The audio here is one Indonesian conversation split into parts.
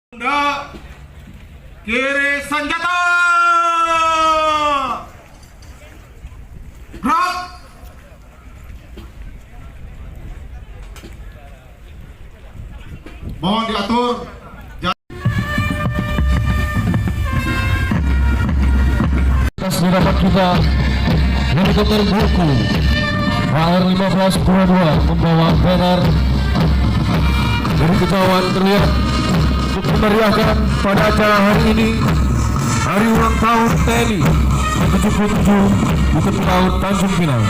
Tanda kiri senjata. Gerak. Mohon diatur. Dapat kita helikopter Burku AR-1522 membawa banner dari kejauhan terlihat untuk memeriahkan pada acara hari ini, hari ulang tahun TNI ke-77 Bukit Laut Tanjung Pinang.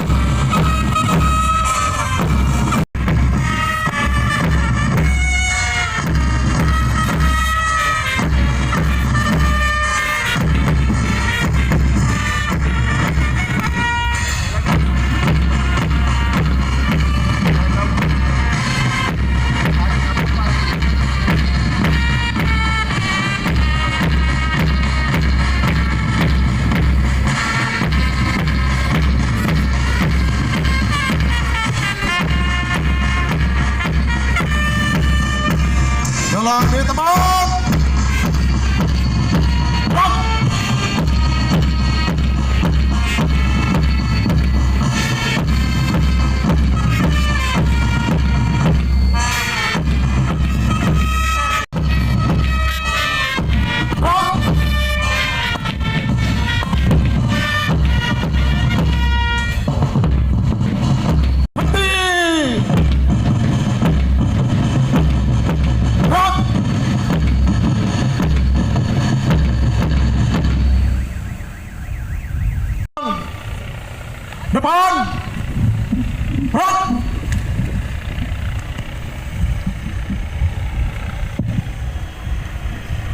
Jalan di tempat. Depan. Gerak.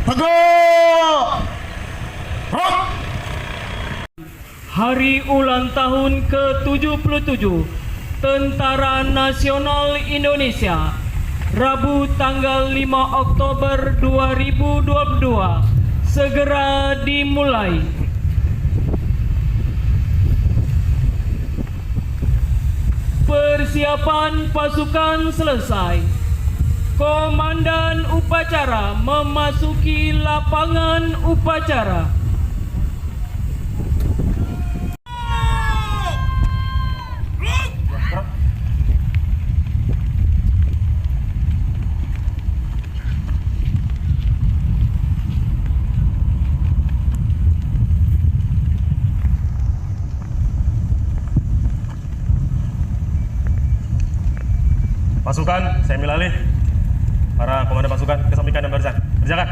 Tegak. Gerak. Hari ulang tahun ke-77 Tentara Nasional Indonesia, Rabu tanggal 5 Oktober 2022 segera dimulai. Persiapan pasukan selesai. Komandan upacara memasuki lapangan upacara. Pasukan, saya ambil alih. Para komandan pasukan, kesampingkan dan barisan. Kerjakan.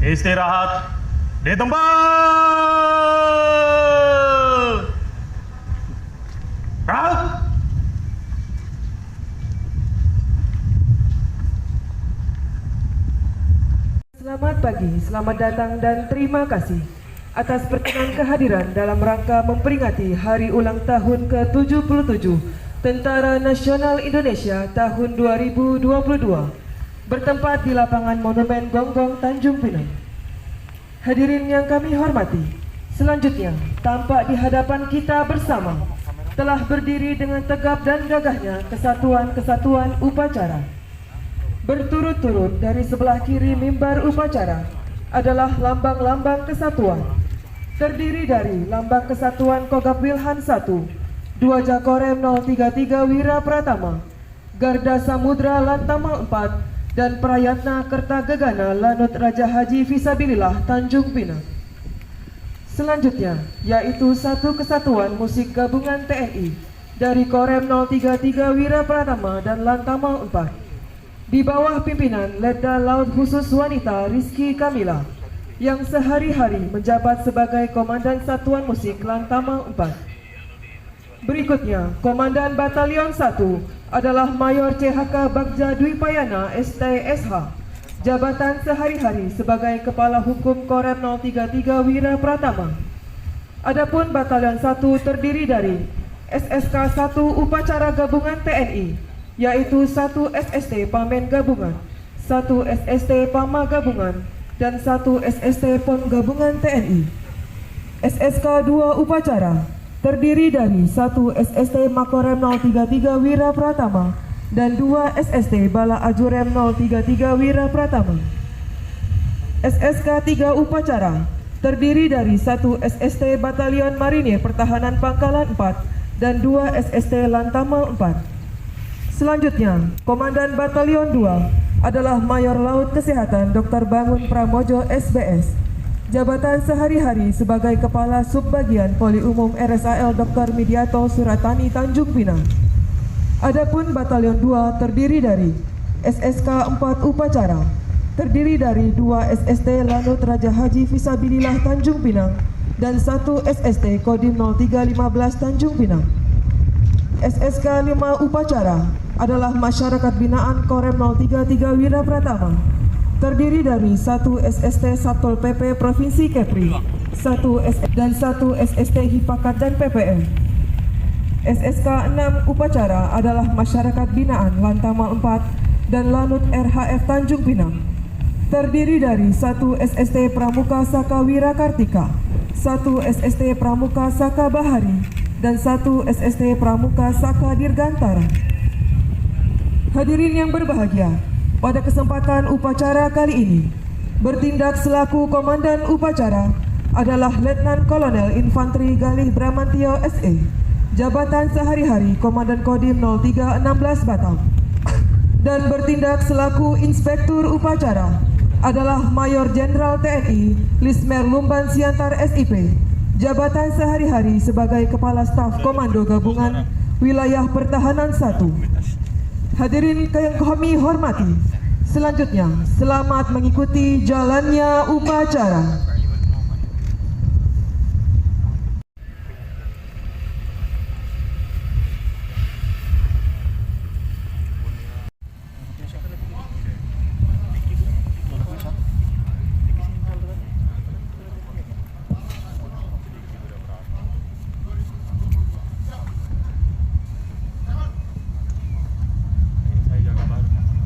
Istirahat di tempat. Gerak. Selamat pagi, selamat datang dan terima kasih atas perkenan kehadiran dalam rangka memperingati Hari Ulang Tahun ke-77 Tentara Nasional Indonesia tahun 2022 bertempat di lapangan Monumen Gonggong Tanjung Pinang. Hadirin yang kami hormati, selanjutnya tampak di hadapan kita bersama telah berdiri dengan tegap dan gagahnya kesatuan-kesatuan upacara. Berturut-turut dari sebelah kiri mimbar upacara adalah lambang-lambang kesatuan, terdiri dari lambang kesatuan Kogab Wilhan 1, Dwaja Korem 033 Wira Pratama, Garda Samudra Lantama 4, dan Prayatna Kertagegana Lanut Raja Haji Fisabilillah Tanjung Pinang. Selanjutnya, yaitu satu kesatuan musik gabungan TNI dari Korem 033 Wira Pratama dan Lantama 4 di bawah pimpinan Letda Laut Khusus Wanita Rizky Kamila yang sehari-hari menjabat sebagai Komandan Satuan Musik Lantama 4. Berikutnya, Komandan Batalion 1 adalah Mayor CHK Bagja Dwi Payana STSH. Jabatan sehari-hari sebagai Kepala Hukum Korem 033 Wira Pratama. Adapun Batalion 1 terdiri dari SSK 1 Upacara Gabungan TNI, yaitu 1 SST Pamen Gabungan, 1 SST Pama Gabungan, dan 1 SST Pom Gabungan TNI. SSK 2 Upacara terdiri dari 1 SST Makorem 033 Wira Pratama dan 2 SST Bala Ajurem 033 Wira Pratama. SSK 3 Upacara terdiri dari 1 SST Batalion Marinir Pertahanan Pangkalan 4 dan 2 SST Lantama 4. Selanjutnya, Komandan Batalion 2 adalah Mayor Laut Kesehatan Dr. Bangun Pramojo SBS. Jabatan sehari-hari sebagai Kepala Subbagian Poli Umum RSAL Dr. Midiato Suratani Tanjung Pinang. Adapun Batalion 2 terdiri dari SSK 4 Upacara, terdiri dari 2 SST Lanut Raja Haji Fisabilillah Tanjung Pinang dan 1 SST Kodim 0315 Tanjung Pinang. SSK 5 Upacara adalah Masyarakat Binaan Korem 033 Wira Pratama, terdiri dari 1 SST Satpol PP Provinsi Kepri, 1 dan 1 SST Hipakat dan PPM. SSK 6 Upacara adalah Masyarakat Binaan Lantama 4 dan Lanut RHF Tanjung Pinang, terdiri dari 1 SST Pramuka Saka Wira Kartika, 1 SST Pramuka Saka Bahari, dan 1 SST Pramuka Saka Dirgantara. Hadirin yang berbahagia, pada kesempatan upacara kali ini, bertindak selaku Komandan Upacara adalah Letnan Kolonel Infanteri Galih Bramantio SE. Jabatan sehari-hari Komandan Kodim 0316 Batam. Dan bertindak selaku Inspektur Upacara adalah Mayor Jenderal TNI Lismer Lumban Siantar SIP. Jabatan sehari-hari sebagai Kepala Staf Komando Gabungan Wilayah Pertahanan 1. Hadirin yang kami hormati, selanjutnya selamat mengikuti jalannya upacara.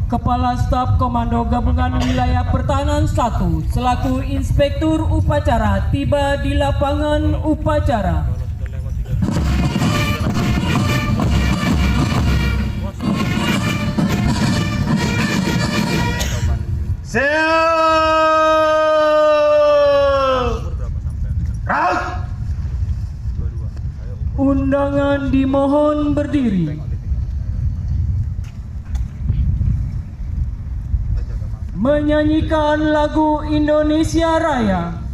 Kepala Staf Komando Gabungan Wilayah Pertahanan 1 selaku Inspektur Upacara tiba di lapangan upacara. Undangan dimohon berdiri. Menyanyikan lagu Indonesia Raya.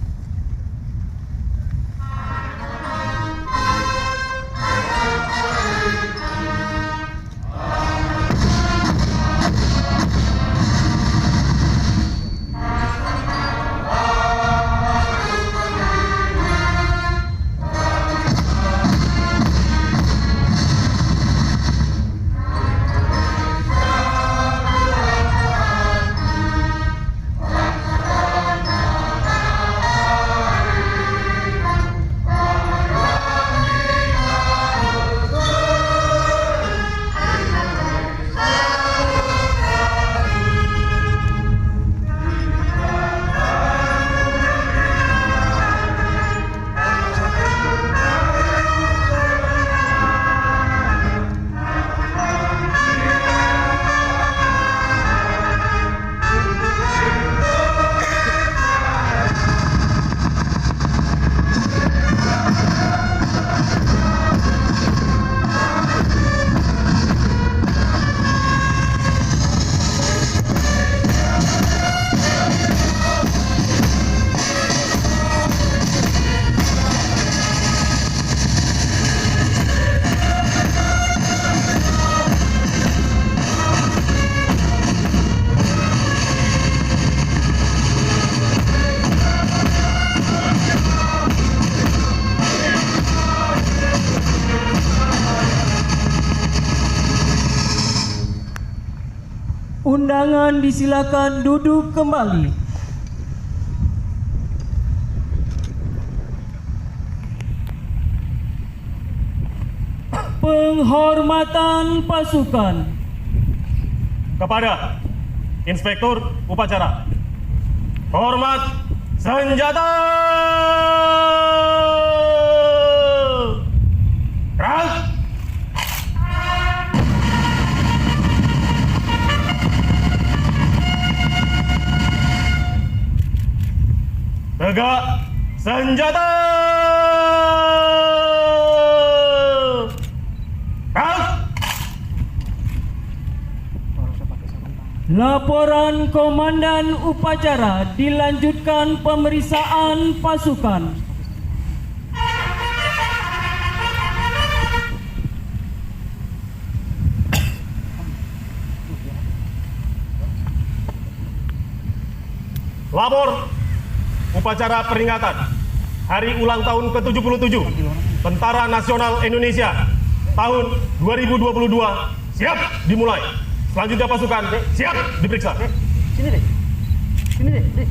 undangan disilakan duduk kembali. Penghormatan pasukan. Kepada Inspektur Upacara. Hormat senjata. Gerak. Tegak senjata. Gerak. Laporan Komandan Upacara, dilanjutkan pemeriksaan pasukan. Lapor upacara peringatan Hari Ulang Tahun ke-77 Tentara Nasional Indonesia tahun 2022 siap dimulai. Selanjutnya pasukan siap diperiksa. Sini deh. Sini deh.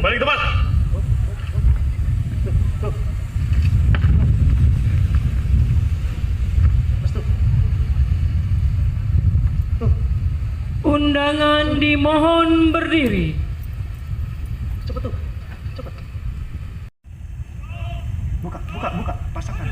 Kembali ke tempat. Undangan dimohon berdiri. Cepet tuh. Cepet. Buka. Pasangkan.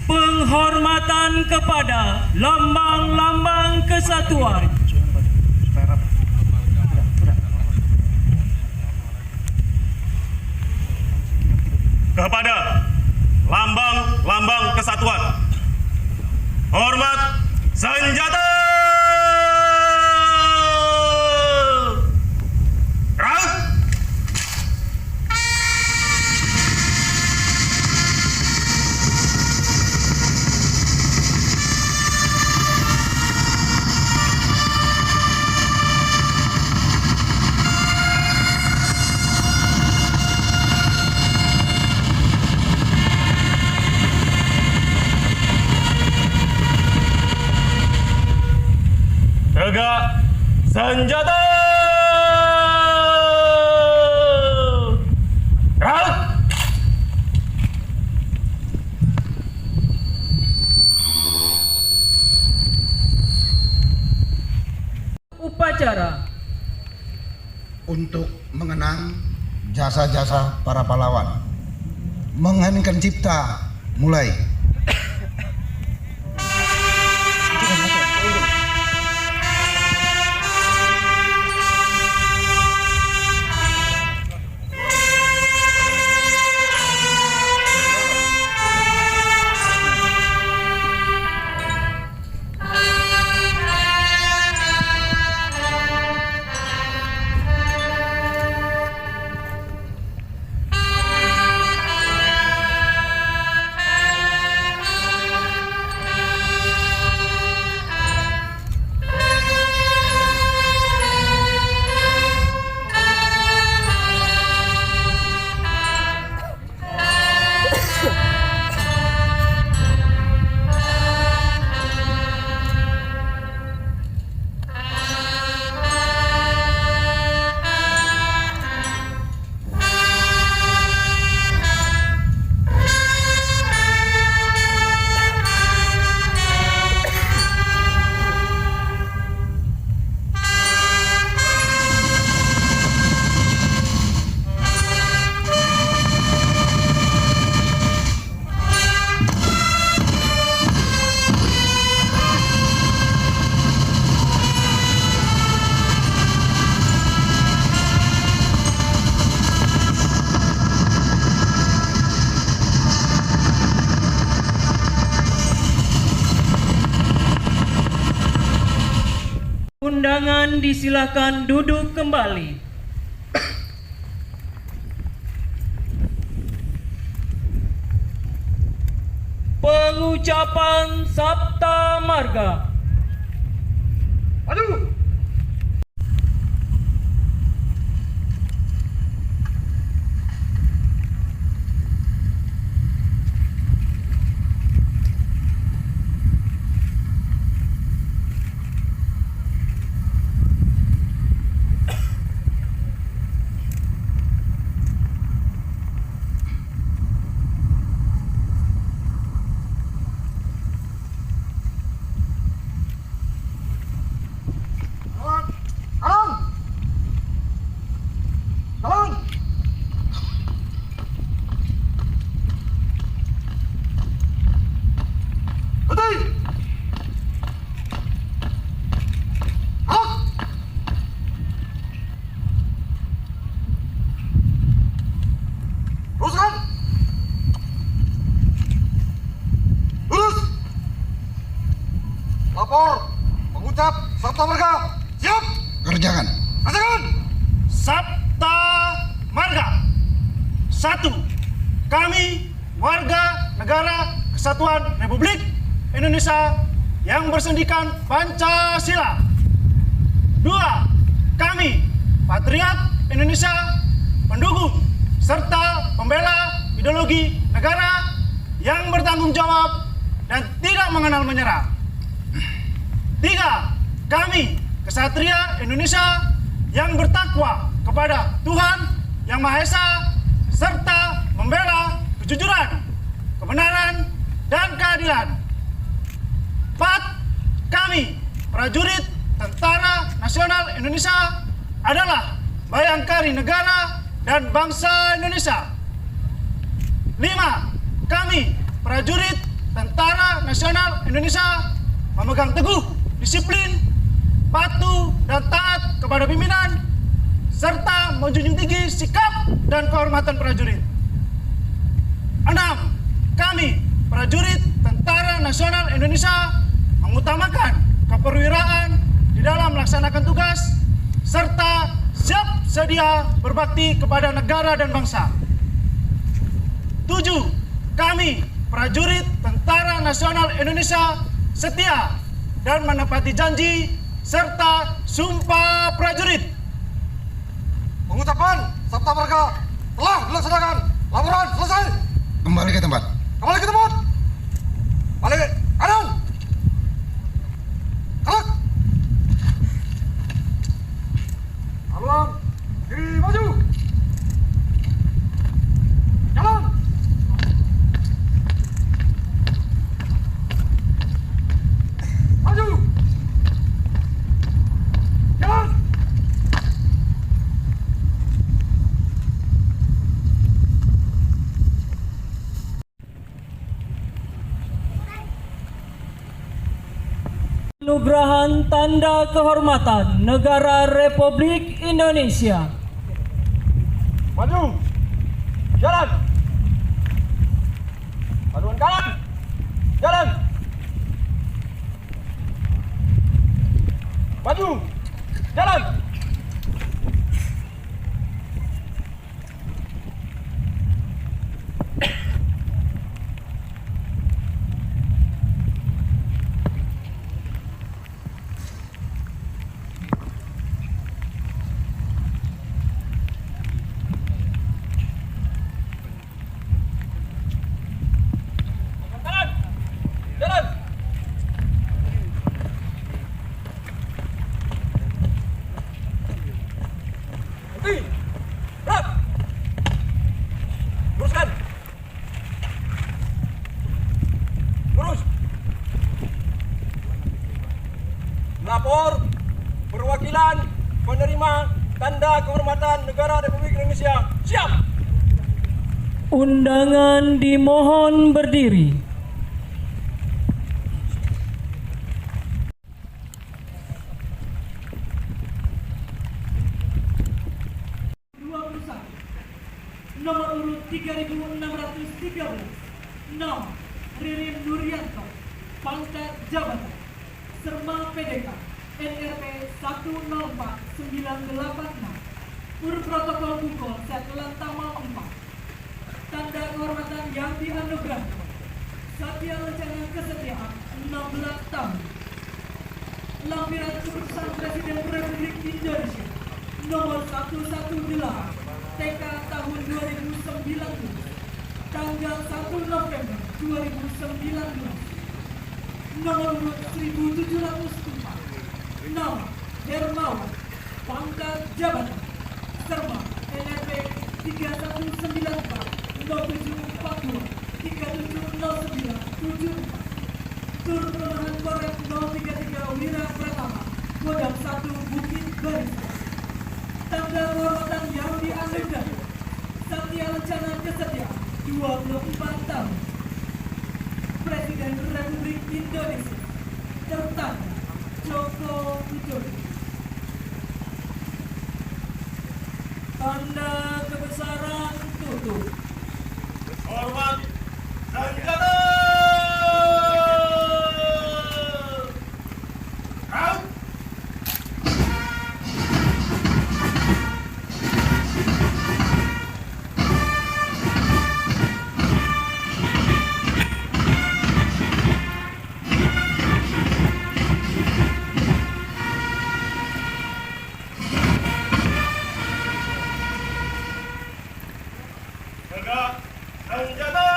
Penghormatan kepada lambang-lambang kesatuan. Kepada lambang-lambang kesatuan. Hormat senjata. Gerak. Tegak senjata. Gerak. upacara. Untuk mengenang jasa-jasa para pahlawan, mengheningkan cipta, mulai. Undangan disilakan duduk kembali. Pengucapan Sabta Marga. Aduh. Lapor, mengucap Sabta Marga. Siap. Kerjakan. Kerjakan. Sabta Marga. 1. Kami warga negara Kesatuan Republik Indonesia yang bersendikan Pancasila. 2. Kami patriot Indonesia, pendukung serta pembela ideologi negara yang bertanggung jawab dan tidak mengenal menyerah. 3. Kami kesatria Indonesia yang bertakwa kepada Tuhan Yang Maha Esa serta membela kejujuran, kebenaran, dan keadilan. 4. Kami prajurit Tentara Nasional Indonesia adalah bayangkari negara dan bangsa Indonesia. 5. Kami prajurit Tentara Nasional Indonesia memegang teguh disiplin, patuh dan taat kepada pimpinan, serta menjunjung tinggi sikap dan kehormatan prajurit. 6. Kami prajurit Tentara Nasional Indonesia mengutamakan keperwiraan di dalam melaksanakan tugas, serta siap sedia berbakti kepada negara dan bangsa. 7. Kami prajurit Tentara Nasional Indonesia setia dan menepati janji serta sumpah prajurit. Pengucapan Sabta Marga telah dilaksanakan. Laporan selesai. Kembali ke tempat. Kembali ke tempat. Balik. Kadang. Kalak. Haluan. Kiri maju. Jalan. Maju. Jalan. Anugerah Tanda Kehormatan Negara Republik Indonesia. Maju. Jalan. Paduan kanan. Jalan. Maju. Jalan. Kanan. Jalan. Berhenti. Gerak. Luruskan. Lurus. Lapor perwakilan penerima Tanda Kehormatan Negara Republik Indonesia. Siap. Undangan dimohon berdiri. Nomor urut 3613 nama Ririn Nuryanto, pangkat jabatan Serma PDK NRP 104986 Pur Protokol Bukol Set Lantama 4. Tanda kehormatan yang dianugerahkan Satya Lencana Kesetiaan 16 tahun. Lampiran Keputusan Presiden Republik Indonesia nomor 118 TK tahun 2019 tanggal 1 November 2019 nomor urut 1704 nama Hermawan, pangkat jabatan Serma NRP 3194 0742 370974 Tur Kelurahan Korek 033 Wira Pratama Kodam 1 Bukit Barisan. Tanda kehormatan yang dianugerahkan Satya Lencana Kesetiaan 24 tahun. Presiden Republik Indonesia tertanda Joko Widodo. Tanda kebesaran tutup. Hormat dan jatuh. Out. Tegak dan jatuh.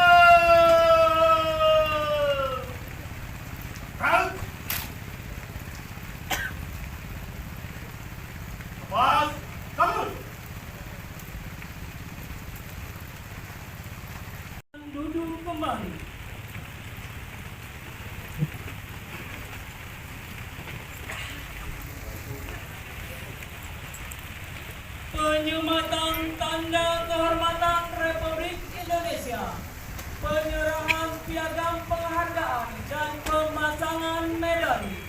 Out. Lepas, kabur. Duduk kembali. Penyematan Tanda Kehormatan Republik Indonesia, penyerahan piagam penghargaan dan pemasangan medali.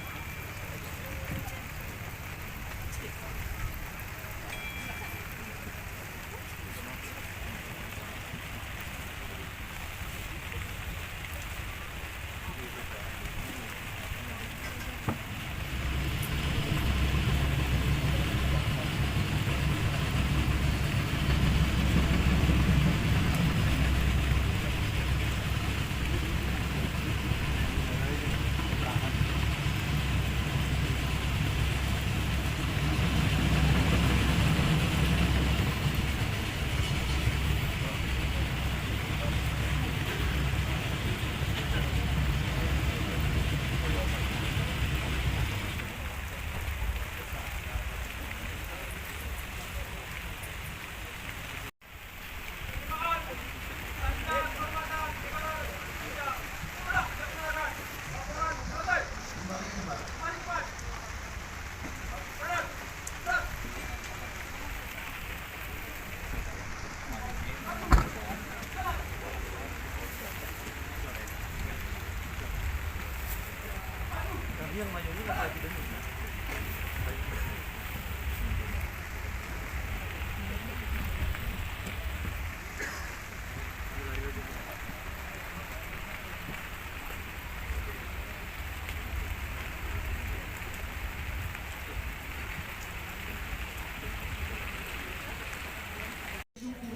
Syukur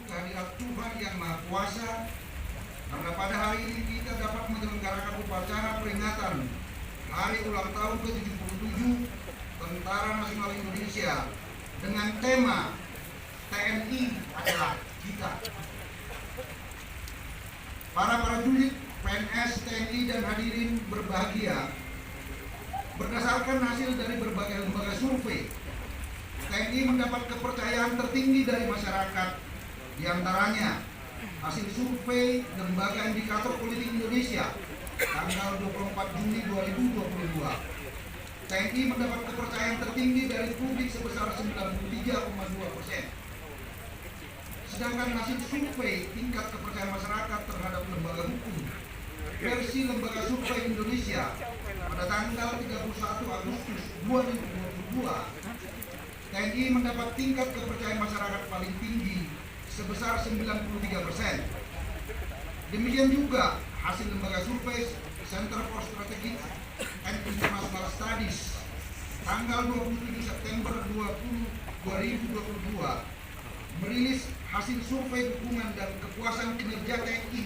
kehadirat Tuhan Yang Maha Kuasa karena pada hari ini kita dapat menyelenggarakan upacara peringatan Hari Ulang Tahun ke-77 Tentara Nasional Indonesia dengan tema TNI adalah kita. Para prajurit, PNS, TNI dan hadirin berbahagia. Berdasarkan hasil dari berbagai lembaga survei, TNI mendapat kepercayaan tertinggi dari masyarakat. Di antaranya hasil survei Lembaga Indikator Politik Indonesia tanggal 24 Juni 2022. TNI mendapat kepercayaan tertinggi dari publik sebesar 93,2%. Sedangkan hasil survei tingkat kepercayaan masyarakat terhadap lembaga hukum versi Lembaga Survei Indonesia pada tanggal 31 Agustus 2022, TNI mendapat tingkat kepercayaan masyarakat paling tinggi sebesar 93%. Demikian juga hasil lembaga survei Center for Strategic and International Studies tanggal 27 September 2022 merilis hasil survei dukungan dan kepuasan kinerja TNI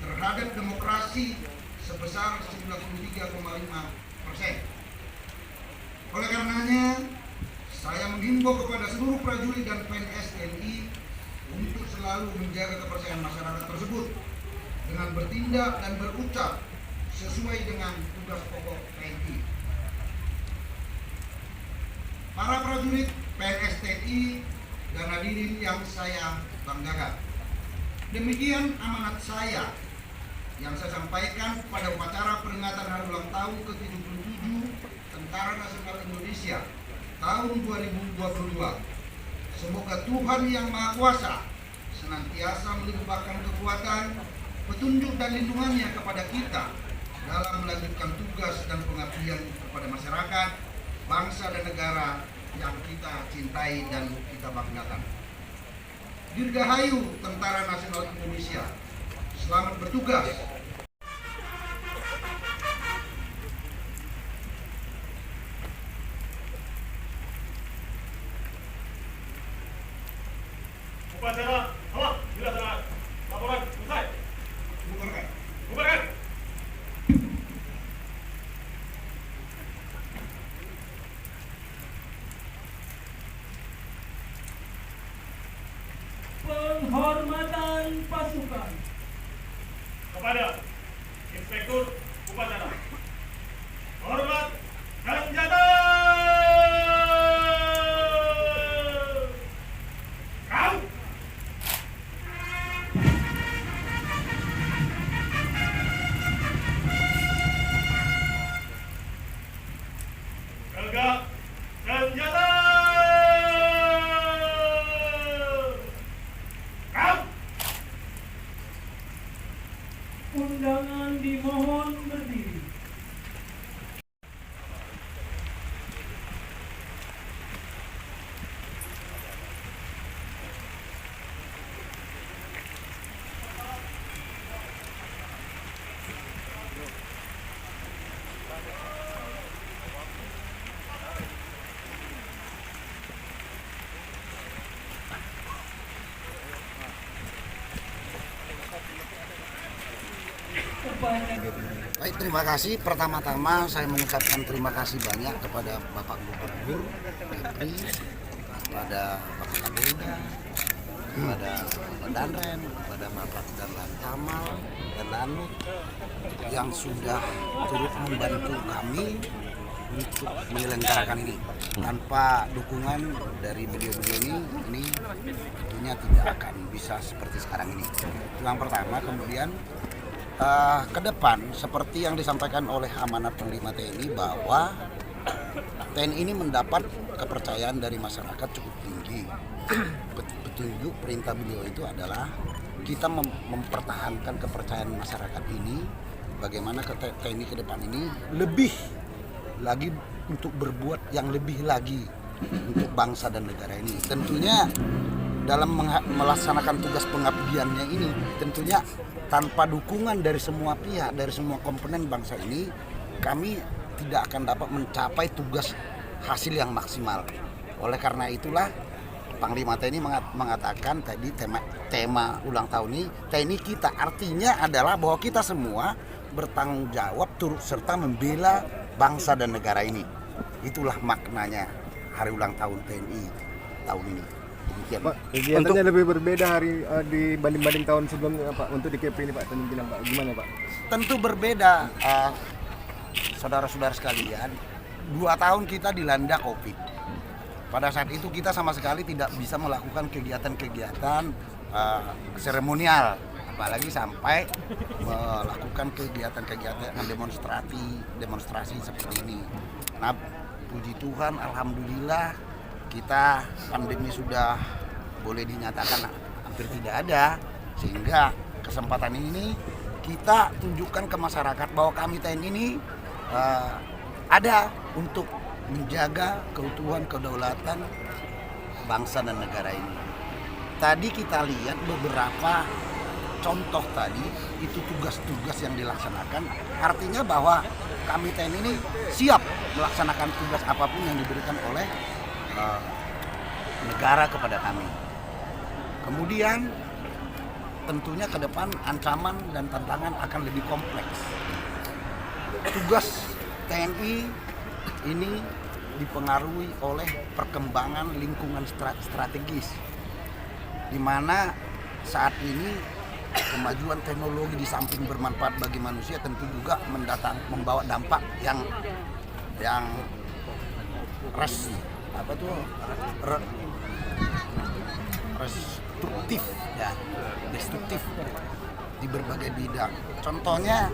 terhadap demokrasi sebesar 93,5%. Oleh karenanya, saya menghimbau kepada seluruh prajurit dan PNS TNI untuk selalu menjaga kepercayaan masyarakat tersebut dengan bertindak dan berucap sesuai dengan tugas pokok TNI. Para prajurit, PNS TNI, dan hadirin yang saya banggakan, demikian amanat saya yang saya sampaikan pada upacara peringatan Hari Ulang Tahun ke-77 Tentara Nasional Indonesia tahun 2022. Semoga Tuhan Yang Maha Kuasa senantiasa melimpahkan kekuatan, petunjuk dan lindungannya kepada kita dalam melanjutkan tugas dan pengabdian kepada masyarakat, bangsa dan negara yang kita cintai dan kita banggakan. Dirgahayu Tentara Nasional Indonesia. Selamat bertugas. Upacara telah dilaksanakan. Laporan selesai. Bubarkan. Bubarkan. Penghormatan pasukan. Kepada Inspektur Upacara. Hormat senjata. Kau. Tegak senjata. Kau. Undangan dimohon berdiri. Baik, terima kasih. Pertama-tama saya mengucapkan terima kasih banyak kepada Bapak Gubernur Kepri, kepada Bapak Kapolda, kepada Bapak Danrem, kepada Bapak Danlan Kamal dan Lanut yang sudah turut membantu kami untuk menyelenggarakan ini. Tanpa dukungan dari beliau-beliau ini tentunya tidak akan bisa seperti sekarang ini. Itu yang pertama. Kemudian ke depan seperti yang disampaikan oleh amanat Panglima TNI bahwa TNI ini mendapat kepercayaan dari masyarakat cukup tinggi. Petunjuk perintah beliau itu adalah kita mempertahankan kepercayaan masyarakat ini, bagaimana TNI ke depan ini lebih lagi untuk berbuat yang lebih lagi untuk bangsa dan negara ini. Tentunya dalam melaksanakan tugas pengabdiannya ini, tentunya tanpa dukungan dari semua pihak, dari semua komponen bangsa ini, kami tidak akan dapat mencapai tugas hasil yang maksimal. Oleh karena itulah Panglima TNI mengatakan tadi tema ulang tahun ini TNI kita, artinya adalah bahwa kita semua bertanggung jawab turut serta membela bangsa dan negara ini. Itulah maknanya hari ulang tahun TNI tahun ini. Demikian. Pak, kegiatannya lebih berbeda dibanding tahun sebelumnya Pak, untuk di KP ini Pak, bilang Pak, gimana Pak? Tentu berbeda, saudara-saudara sekalian. 2 tahun kita dilanda COVID. Pada saat itu kita sama sekali tidak bisa melakukan kegiatan-kegiatan seremonial, apalagi sampai melakukan kegiatan-kegiatan demonstrasi seperti ini. Nah, puji Tuhan, alhamdulillah kita pandemi sudah boleh dinyatakan hampir tidak ada, sehingga kesempatan ini kita tunjukkan ke masyarakat bahwa kami TNI ini ada untuk menjaga keutuhan kedaulatan bangsa dan negara ini. Tadi kita lihat beberapa contoh tadi, itu tugas-tugas yang dilaksanakan, artinya bahwa kami TNI ini siap melaksanakan tugas apapun yang diberikan oleh negara kepada kami. Kemudian tentunya ke depan ancaman dan tantangan akan lebih kompleks. Tugas TNI ini dipengaruhi oleh perkembangan lingkungan strategis, di mana saat ini kemajuan teknologi di samping bermanfaat bagi manusia tentu juga membawa dampak yang destruktif di berbagai bidang. Contohnya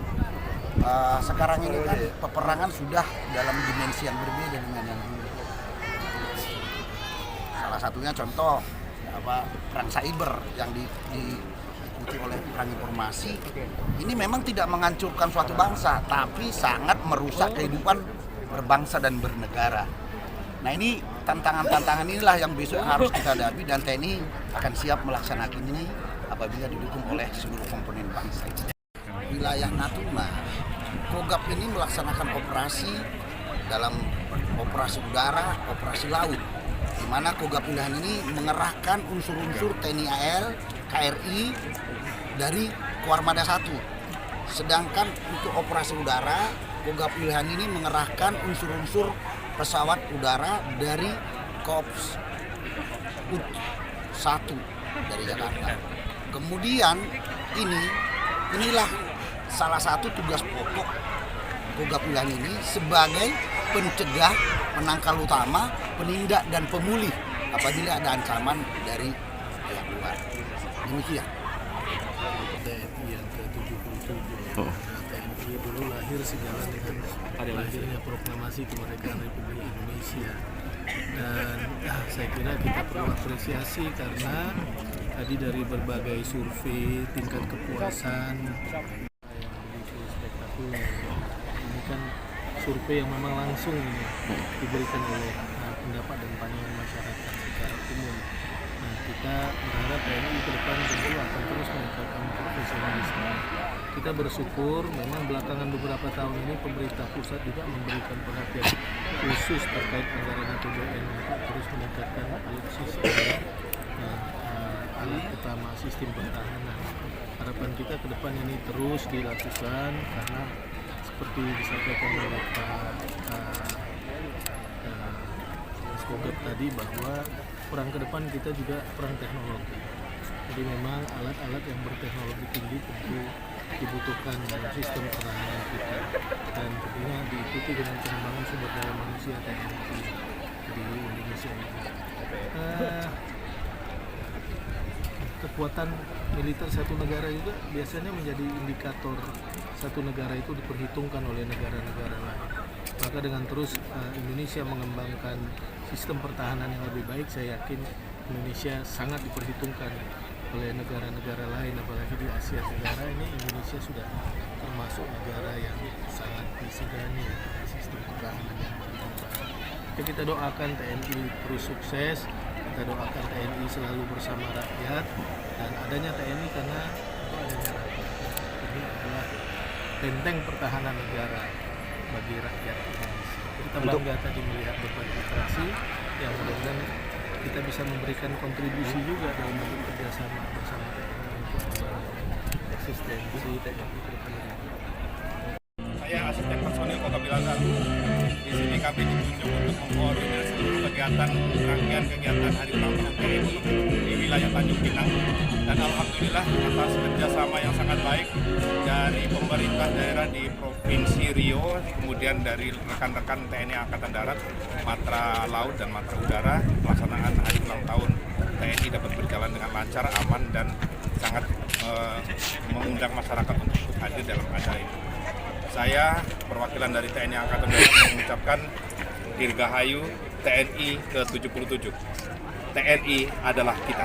sekarang ini kan peperangan sudah dalam dimensi yang berbeda dengan yang dulu. Salah satunya contoh perang cyber yang diikuti oleh perang informasi. Ini memang tidak menghancurkan suatu bangsa, tapi sangat merusak kehidupan berbangsa dan bernegara. Nah, ini tantangan-tantangan inilah yang besok harus kita hadapi, dan TNI akan siap melaksanakan ini apabila didukung oleh seluruh komponen bangsa. Wilayah Natuna, Kogab ini melaksanakan operasi dalam operasi udara, operasi laut, di mana Kogab Pilihan ini mengerahkan unsur-unsur TNI AL, KRI dari Koarmada 1. Sedangkan untuk operasi udara, Kogab Pilihan ini mengerahkan unsur-unsur pesawat udara dari Korps UT 1 dari Jakarta. Kemudian inilah salah satu tugas pokok Kogab Pilihan ini sebagai pencegah, penangkal utama, penindak dan pemulih apabila ada ancaman dari pihak luar. Demikian. TNI yang ke-77. TNI dulu lahir sejalan dengan lahirnya proklamasi kemerdekaan Republik Indonesia. Dan saya kira kita perlu apresiasi karena tadi dari berbagai survei tingkat kepuasan yang begitu spektakuler. Ini kan survei yang memang langsung diberikan oleh pendapat dan pandangan masyarakat secara umum. Nah, kita berharap TNI ke depan tentu akan terus meningkatkan profesionalisme. Kita bersyukur memang belakangan beberapa tahun ini pemerintah pusat juga memberikan perhatian khusus terkait anggaran APBN untuk terus meningkatkan alutsista, alat utama sistem pertahanan. Harapan kita ke depan ini terus dilakukan karena seperti disampaikan oleh Pak Kogab tadi bahwa perang ke depan kita juga perang teknologi. Jadi memang alat-alat yang berteknologi tinggi tentu dibutuhkan dalam sistem pertahanan kita, dan tentunya diikuti dengan pengembangan sumber daya manusia teknologi di Indonesia ini. Kekuatan militer satu negara juga biasanya menjadi indikator satu negara itu diperhitungkan oleh negara-negara lain. Maka dengan terus Indonesia mengembangkan sistem pertahanan yang lebih baik, saya yakin Indonesia sangat diperhitungkan oleh negara-negara lain, apalagi di Asia Tenggara ini Indonesia sudah termasuk negara yang sangat disegani sistem pertahanan. Ya, kita doakan TNI terus sukses, kita doakan TNI selalu bersama rakyat, dan adanya TNI karena adanya rakyat. Ini adalah benteng pertahanan negara bagi rakyat Indonesia. Kita bangga tadi melihat berbagai atraksi yang mudah-mudahan kita bisa memberikan kontribusi juga dalam bentuk kerjasama bersama TNI untuk membangun eksistensi TNI ke depan. Saya asisten personil Kota Bilangan. Di sini kami ditunjuk untuk mengkoordinir seluruh kegiatan rangkaian kegiatan Hari Ulang Tahun TNI di wilayah Tanjung Pinang. Dan alhamdulillah atas kerjasama yang sangat baik dari pemerintah daerah di Provinsi Riau, kemudian dari rekan-rekan TNI Angkatan Darat, Matra Laut dan Matra Udara, pelaksanaan Hari Ulang Tahun TNI dapat berjalan dengan lancar, aman, dan sangat mengundang masyarakat untuk ikut hadir dalam acara ini. Saya perwakilan dari TNI Angkatan Darat mengucapkan Dirgahayu TNI ke-77. TNI adalah kita.